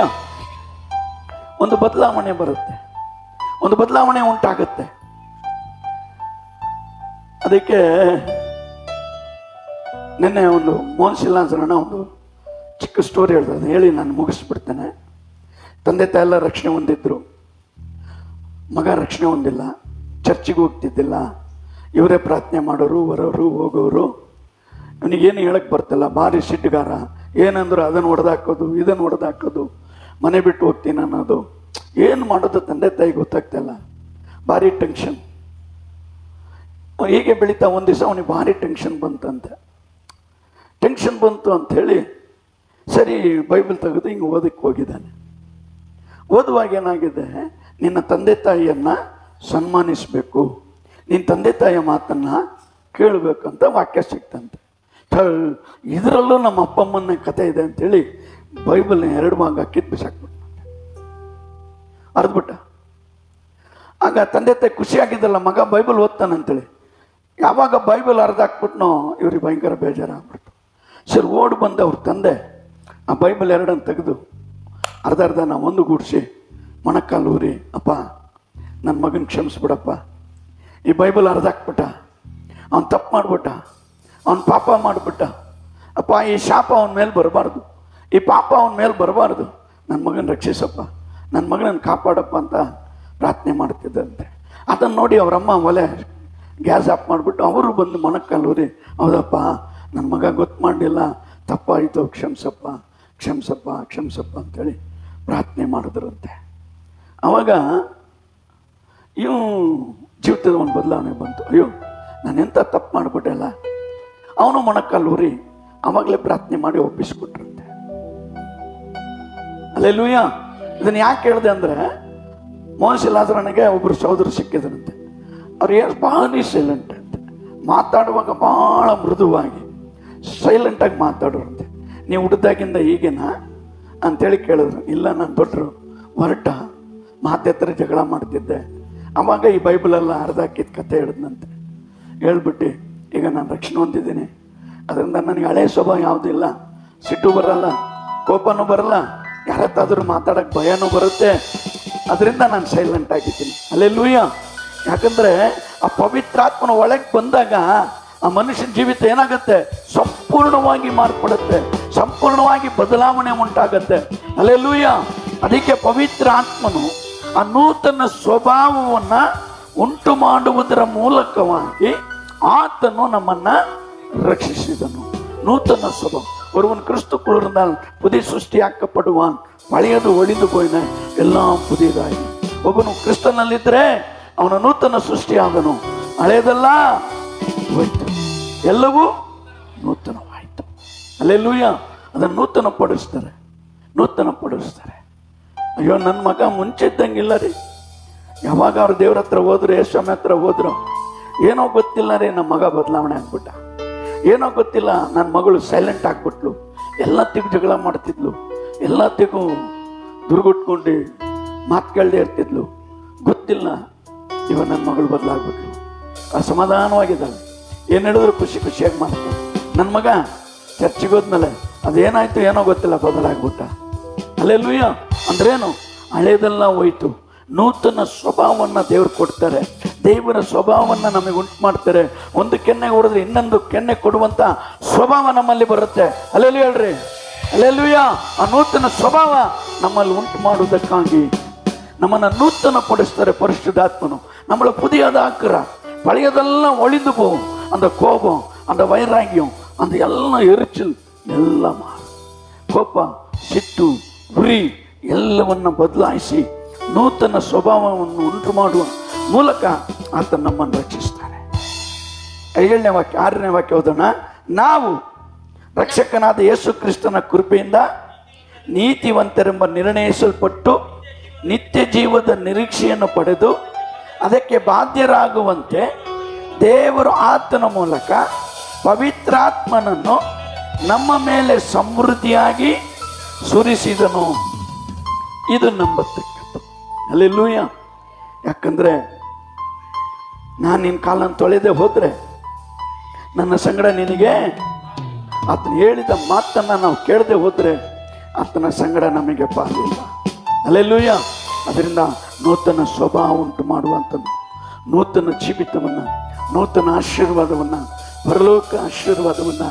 [SPEAKER 3] ಒಂದು ಬದಲಾವಣೆ ಬರುತ್ತೆ, ಒಂದು ಬದಲಾವಣೆ ಉಂಟಾಗುತ್ತೆ. ಅದಕ್ಕೆ ನಿನ್ನೆ ಒಂದು ಮೋಹನ್ ಶಿಲಾಸರಣ ಒಂದು ಚಿಕ್ಕ ಸ್ಟೋರಿ ಹೇಳ್ತಾರೆ, ಹೇಳಿ ನಾನು ಮುಗಿಸ್ಬಿಡ್ತೇನೆ. ತಂದೆ ತಾಯಿ ಎಲ್ಲ ರಕ್ಷಣೆ ಹೊಂದಿದ್ರು, ಮಗ ರಕ್ಷಣೆ ಹೊಂದಿಲ್ಲ, ಚರ್ಚಿಗೆ ಹೋಗ್ತಿದ್ದಿಲ್ಲ, ಇವರೇ ಪ್ರಾರ್ಥನೆ ಮಾಡೋರು, ಬರೋರು, ಹೋಗೋರು. ಇವನಿಗೇನು ಹೇಳಕ್ಕೆ ಬರ್ತಿಲ್ಲ, ಭಾರಿ ಸಿಟ್ಟುಗಾರ. ಏನಂದ್ರು ಅದನ್ನು ಹೊಡೆದಾಕೋದು, ಇದನ್ನು ಹೊಡೆದಾಕೋದು, ಮನೆ ಬಿಟ್ಟು ಹೋಗ್ತೀನಿ ಅನ್ನೋದು. ಏನು ಮಾಡೋದು ತಂದೆ ತಾಯಿ ಗೊತ್ತಾಗ್ತಿಲ್ಲ, ಭಾರಿ ಟೆನ್ಷನ್. ಹೀಗೆ ಬೆಳೀತಾ ಒಂದು ದಿವಸ ಅವನಿಗೆ ಭಾರಿ ಟೆನ್ಷನ್ ಬಂತಂತೆ. ಟೆನ್ಷನ್ ಬಂತು ಅಂಥೇಳಿ ಸರಿ ಬೈಬಲ್ ತೆಗೆದು ಹಿಂಗೆ ಓದಕ್ಕೆ ಹೋಗಿದ್ದಾನೆ. ಓದುವಾಗ ಏನಾಗಿದೆ, ನಿನ್ನ ತಂದೆ ತಾಯಿಯನ್ನು ಸನ್ಮಾನಿಸಬೇಕು, ನಿನ್ನ ತಂದೆ ತಾಯಿಯ ಮಾತನ್ನು ಕೇಳಬೇಕಂತ ವಾಕ್ಯ ಸಿಕ್ತಂತೆ. ಇದರಲ್ಲೂ ನಮ್ಮ ಅಪ್ಪಮ್ಮನ ಕಥೆ ಇದೆ ಅಂಥೇಳಿ ಬೈಬಲ್ನ 2 ಭಾಗ ಕಿತ್ತು ಬಿಸಾಕ್ಬಿಟ್ಟು ಅರ್ದ್ಬಿಟ್ಟ. ಆಗ ತಂದೆ ತಾಯಿ ಖುಷಿಯಾಗಿದ್ದಲ್ಲ, ಮಗ ಬೈಬಲ್ ಓದ್ತಾನಂತೇಳಿ. ಯಾವಾಗ ಬೈಬಲ್ ಅರ್ಧಾಕ್ಬಿಟ್ನೋ ಇವ್ರಿಗೆ ಭಯಂಕರ ಬೇಜಾರಾಗ್ಬಿಡ್ತು. ಸರಿ ಓಡಿ ಬಂದ ಅವ್ರ ತಂದೆ ಆ ಬೈಬಲ್ 2 ತೆಗೆದು ಅರ್ಧ ನಾವು ಒಂದುಗೂಡಿಸಿ ಮೊಣಕಾಲು ಊರಿ, ಅಪ್ಪ ನನ್ನ ಮಗನ ಕ್ಷಮಿಸ್ಬಿಡಪ್ಪ, ಈ ಬೈಬಲ್ ಅರ್ಧಾಕ್ಬಿಟ್ಟ, ಅವನು ತಪ್ಪು ಮಾಡಿಬಿಟ್ಟ, ಅವನು ಪಾಪ ಮಾಡಿಬಿಟ್ಟ, ಅಪ್ಪ ಈ ಶಾಪ ಅವನ ಮೇಲೆ ಬರಬಾರ್ದು, ಈ ಪಾಪ ಅವನ ಮೇಲೆ ಬರಬಾರ್ದು, ನನ್ನ ಮಗನ ರಕ್ಷಿಸಪ್ಪ, ನನ್ನ ಮಗನನ್ನು ಕಾಪಾಡಪ್ಪ ಅಂತ ಪ್ರಾರ್ಥನೆ ಮಾಡ್ತಿದ್ದಂತೆ. ಅದನ್ನು ನೋಡಿ ಅವರಮ್ಮ ಒಲೆ ಗ್ಯಾಸ್ ಆಫ್ ಮಾಡಿಬಿಟ್ಟು ಅವರು ಬಂದು ಮೊಣಕಾಲೂರಿ, ಹೌದಪ್ಪ ನನ್ನ ಮಗ ಗೊತ್ತು ಮಾಡಲಿಲ್ಲ, ತಪ್ಪಾಯಿತು, ಕ್ಷಮಿಸಪ್ಪ ಕ್ಷಮಿಸಪ್ಪ ಕ್ಷಮಿಸಪ್ಪ ಅಂತೇಳಿ ಪ್ರಾರ್ಥನೆ ಮಾಡಿದ್ರಂತೆ. ಆವಾಗ ಇವು ಜೀವಿತದ ಒಂದು ಬದಲಾವಣೆ ಬಂತು. ಅಯ್ಯೋ ನಾನೆಂಥ ತಪ್ಪು ಮಾಡಿಬಿಟ್ಟೆಲ್ಲ. ಅವನು ಮೊಣಕಾಲೂರಿ ಆವಾಗಲೇ ಪ್ರಾರ್ಥನೆ ಮಾಡಿ ಒಪ್ಪಿಸ್ಬಿಟ್ರಂತೆ. ಅಲ್ಲೆಲ್ಲೂಯ್ಯ. ಇದನ್ನು ಯಾಕೆ ಹೇಳಿದೆ ಅಂದರೆ, ಮೋಶೆಲಾಜರನಿಗೆ ಒಬ್ಬರು ಸಹೋದರು ಸಿಕ್ಕಿದ್ರಂತೆ. ಅವ್ರು ಏನು ಭಾಳ ಸೈಲೆಂಟ್ ಅಂತೆ, ಮಾತಾಡುವಾಗ ಭಾಳ ಮೃದುವಾಗಿ ಸೈಲೆಂಟಾಗಿ ಮಾತಾಡೋರಂತೆ. ನೀವು ಹುಟ್ಟಿದಾಗಿಂದ ಈಗೇನಾ ಅಂಥೇಳಿ ಕೇಳಿದ್ರು. ಇಲ್ಲ ನಾನು ದೊಡ್ಡರು ಹೊರಟ ಮಾತೆತ್ರ ಜಗಳ ಮಾಡ್ತಿದ್ದೆ. ಆವಾಗ ಈ ಬೈಬಲೆಲ್ಲ ಅರ್ಧಾಕಿದ ಕತೆ ಹೇಳಿದ್ನಂತೆ. ಹೇಳ್ಬಿಟ್ಟು ಈಗ ನಾನು ರಕ್ಷಣೆ ಹೊಂದಿದ್ದೀನಿ, ಅದರಿಂದ ನನಗೆ ಹಳೆಯ ಸ್ವಭಾವ ಯಾವುದೂ ಇಲ್ಲ, ಸಿಟ್ಟು ಬರಲ್ಲ, ಕೋಪನೂ ಬರಲ್ಲ, ಯಾರತ್ತಾದರೂ ಮಾತಾಡೋಕ್ಕೆ ಭಯನೂ ಬರುತ್ತೆ, ಅದರಿಂದ ನಾನು ಸೈಲೆಂಟ್ ಆಗಿದ್ದೀನಿ. ಅಲ್ಲೆಲ್ಲೂಯ್ಯ. ಯಾಕಂದರೆ ಆ ಪವಿತ್ರಾತ್ಮನ ಒಳಗೆ ಬಂದಾಗ ಆ ಮನುಷ್ಯನ ಜೀವಿತ ಏನಾಗುತ್ತೆ, ಸಂಪೂರ್ಣವಾಗಿ ಮಾರ್ಪಡುತ್ತೆ, ಸಂಪೂರ್ಣವಾಗಿ ಬದಲಾವಣೆ ಉಂಟಾಗತ್ತೆ. ಅಲ್ಲೆಲ್ಲೂಯ್ಯ. ಅದಕ್ಕೆ ಪವಿತ್ರ ಆತ್ಮನು ಆ ನೂತನ ಸ್ವಭಾವವನ್ನು ಉಂಟು ಮಾಡುವುದರ ಮೂಲಕವಾಗಿ ಆತನು ನಮ್ಮನ್ನು ರಕ್ಷಿಸಿದನು. ನೂತನ ಸ್ವಭಾವ. ஒருவன் கிறிஸ்துக்குள் இருந்தால் புதிய ಸೃಷ್ಟಿಯಾக்கப்படுவான், பழையது ஒழிந்து போயின எல்லாம் புதியதாಗಿ. ಒಬ್ಬನು ಕ್ರಿಸ್ತನಲ್ಲಿದ್ದರೆ ಅವನ ನೂತನ ಸೃಷ್ಟಿಯಾದನು, ಹಳೆಯದೆಲ್ಲ ಹೋಯ್ತು, ಎಲ್ಲವೂ ನೂತನವಾಯಿತು. ಅಲ್ಲೆಲ್ಲೂಯ್ಯ. ಅದನ್ನು ನೂತನಪಡಿಸ್ತಾರೆ, ನೂತನಪಡಿಸ್ತಾರೆ. ಅಯ್ಯೋ ನನ್ನ ಮಗ ಮುಂಚೆ ಇದ್ದಂಗಿಲ್ಲ ರೀ. ಯಾವಾಗ ಅವ್ರು ದೇವ್ರ ಹತ್ರ ಹೋದ್ರು, ಯೇಸ್ವಾಮಿ ಹತ್ರ ಹೋದ್ರು, ಏನೋ ಗೊತ್ತಿಲ್ಲ ರೀ, ನಮ್ಮ ಮಗ ಬದಲಾವಣೆ ಆಗ್ಬಿಟ್ಟ. ಏನೋ ಗೊತ್ತಿಲ್ಲ, ನನ್ನ ಮಗಳು ಸೈಲೆಂಟ್ ಆಗ್ಬಿಟ್ಲು, ಎಲ್ಲತ್ತಿಗೂ ಜಗಳ ಮಾಡ್ತಿದ್ಲು, ಎಲ್ಲತ್ತಿಗೂ ದುರ್ಗುಟ್ಕೊಂಡು ಮಾತು ಕೇಳದೆ ಇರ್ತಿದ್ಲು. ಗೊತ್ತಿಲ್ಲ, ಇವಾಗ ನನ್ನ ಮಗಳು ಬದಲಾಗ್ಬಿಟ್ಲು, ಅಸಮಾಧಾನವಾಗಿದ್ದಾಳೆ, ಏನು ಹೇಳಿದ್ರು ಖುಷಿ ಖುಷಿಯಾಗಿ ಮಾಡ್ತಾಳೆ. ನನ್ನ ಮಗ ಚರ್ಚಿಗೆ ಹೋದ್ಮೇಲೆ ಅದೇನಾಯ್ತು ಏನೋ ಗೊತ್ತಿಲ್ಲ, ಬದಲಾಗ್ಬಿಟ್ಟ. ಅಲ್ಲೆಲ್ಲೂಯ್ಯ. ಅಂದ್ರೇನು, ಹಳೇದೆಲ್ಲ ಹೋಯ್ತು, ನೂತನ ಸ್ವಭಾವವನ್ನು ದೇವ್ರು ಕೊಡ್ತಾರೆ. ದೇವರ ಸ್ವಭಾವವನ್ನು ನಮಗೆ ಉಂಟು ಮಾಡ್ತಾರೆ. ಒಂದು ಕೆನ್ನೆ ಹೊಡೆದ್ರೆ ಇನ್ನೊಂದು ಕೆನ್ನೆ ಕೊಡುವಂಥ ಸ್ವಭಾವ ನಮ್ಮಲ್ಲಿ ಬರುತ್ತೆ. ಅಲ್ಲೆಲ್ಲೂ ಹೇಳ್ರಿ, ಅಲ್ಲೆಲ್ಲೂಯ್ಯ. ಆ ನೂತನ ಸ್ವಭಾವ ನಮ್ಮಲ್ಲಿ ಉಂಟು ಮಾಡುವುದಕ್ಕಾಗಿ ನಮ್ಮನ್ನು ನೂತನ ಪಡಿಸ್ತಾರೆ ಪರಿಶುದ್ಧಾತ್ಮನು. நம்மளை புதியதாக்குறார். பழையதெல்லாம் ஒளிந்து போகும். அந்த கோபம், அந்த வைராகியம், அந்த எல்லாம் எரிச்சல் எல்லாம் மாறும். ಕೋಪ, ಸಿಟ್ಟು, ಉರಿ ಎಲ್ಲವನ್ನು ಬದಲಾಯಿಸಿ ನೂತನ ಸ್ವಭಾವವನ್ನು ಉಂಟು ಮಾಡುವ ಮೂಲಕ ಆತ ನಮ್ಮನ್ನು ರಕ್ಷಿಸ್ತಾರೆ. 7ನೇ ವಾಕ್ಯ, 6ನೇ ವಾಕ್ಯ ಓದೋಣ. ನಾವು ರಕ್ಷಕನಾದ ಯೇಸು ಕ್ರಿಸ್ತನ ಕೃಪೆಯಿಂದ ನೀತಿವಂತರೆಂಬ ನಿರ್ಣಯಿಸಲ್ಪಟ್ಟು ನಿತ್ಯ ಜೀವದ ನಿರೀಕ್ಷೆಯನ್ನು ಪಡೆದು ಅದಕ್ಕೆ ಬಾಧ್ಯರಾಗುವಂತೆ ದೇವರು ಆತನ ಮೂಲಕ ಪವಿತ್ರಾತ್ಮನನ್ನು ನಮ್ಮ ಮೇಲೆ ಸಮೃದ್ಧಿಯಾಗಿ ಸುರಿಸಿದನು. ಇದು ನಂಬತಕ್ಕದ್ದು. ಹಲ್ಲೆಲೂಯಾ. ಯಾಕಂದರೆ ನಾನು ನಿನ್ನ ಕಾಲನ್ನು ತೊಳೆದೇ ಹೋದರೆ ನನ್ನ ಸಂಗಡ ನಿನಗೆ, ಆತನು ಹೇಳಿದ ಮಾತನ್ನು ನಾವು ಕೇಳದೆ ಹೋದರೆ ಆತನ ಸಂಗಡ ನಮಗೆ ಪಾಲಿಲ್ಲ. ಹಲ್ಲೆಲೂಯಾ. ಅದರಿಂದ ನೂತನ ಸ್ವಭಾವ ಉಂಟು ಮಾಡುವಂಥದ್ದು, ನೂತನ ಜೀವಿತವನ್ನು, ನೂತನ ಆಶೀರ್ವಾದವನ್ನು, ಪರಲೋಕ ಆಶೀರ್ವಾದವನ್ನು,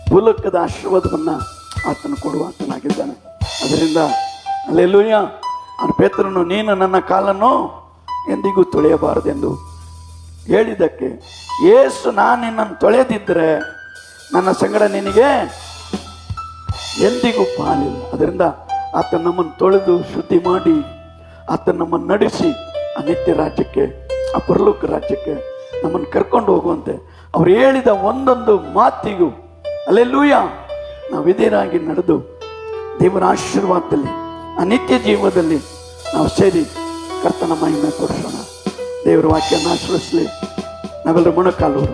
[SPEAKER 3] ಭೂಲೋಕದ ಆಶೀರ್ವಾದವನ್ನು ಆತನು ಕೊಡುವಾತನಾಗಿದ್ದಾನೆ. ಅದರಿಂದ ಹಲ್ಲೆಲೂಯಾ. ಅವನು ಪೇತ್ರನು, ನೀನು ನನ್ನ ಕಾಲನ್ನು ಎಂದಿಗೂ ತೊಳೆಯಬಾರದೆಂದು ಹೇಳಿದ್ದಕ್ಕೆ, ಯೇಸು ನಾನು ನಿನ್ನನ್ನು ತೊಳೆದಿದ್ದರೆ ನನ್ನ ಸಂಗಡ ನಿನಗೆ ಎಂದಿಗೂ ಪಾಲಿಲ್ಲ. ಅದರಿಂದ ಆತ ನಮ್ಮನ್ನು ತೊಳೆದು ಶುದ್ಧಿ ಮಾಡಿ ಆತ ನಮ್ಮನ್ನು ನಡೆಸಿ ಆ ನಿತ್ಯ ರಾಜ್ಯಕ್ಕೆ, ಆ ಪರಲೋಕ ರಾಜ್ಯಕ್ಕೆ ನಮ್ಮನ್ನು ಕರ್ಕೊಂಡು ಹೋಗುವಂತೆ ಅವ್ರು ಹೇಳಿದ ಒಂದೊಂದು ಮಾತಿಗೂ ಹಲ್ಲೆಲೂಯಾ ನಾವು ವಿಧೇಯರಾಗಿ ನಡೆದು ದೇವರ ಆಶೀರ್ವಾದದಲ್ಲಿ, ಆ ನಿತ್ಯ ಜೀವದಲ್ಲಿ ನಾವು ಸೇರಿ ಕರ್ತನ ಮಹಿಮೆ ತೋರಿಸೋಣ. ದೇವರ ವಾಕ್ಯನ ಆಶ್ರಯಿಸಲಿ. ನಾವೆಲ್ಲರೂ ಮೊಣಕಾಲೂರು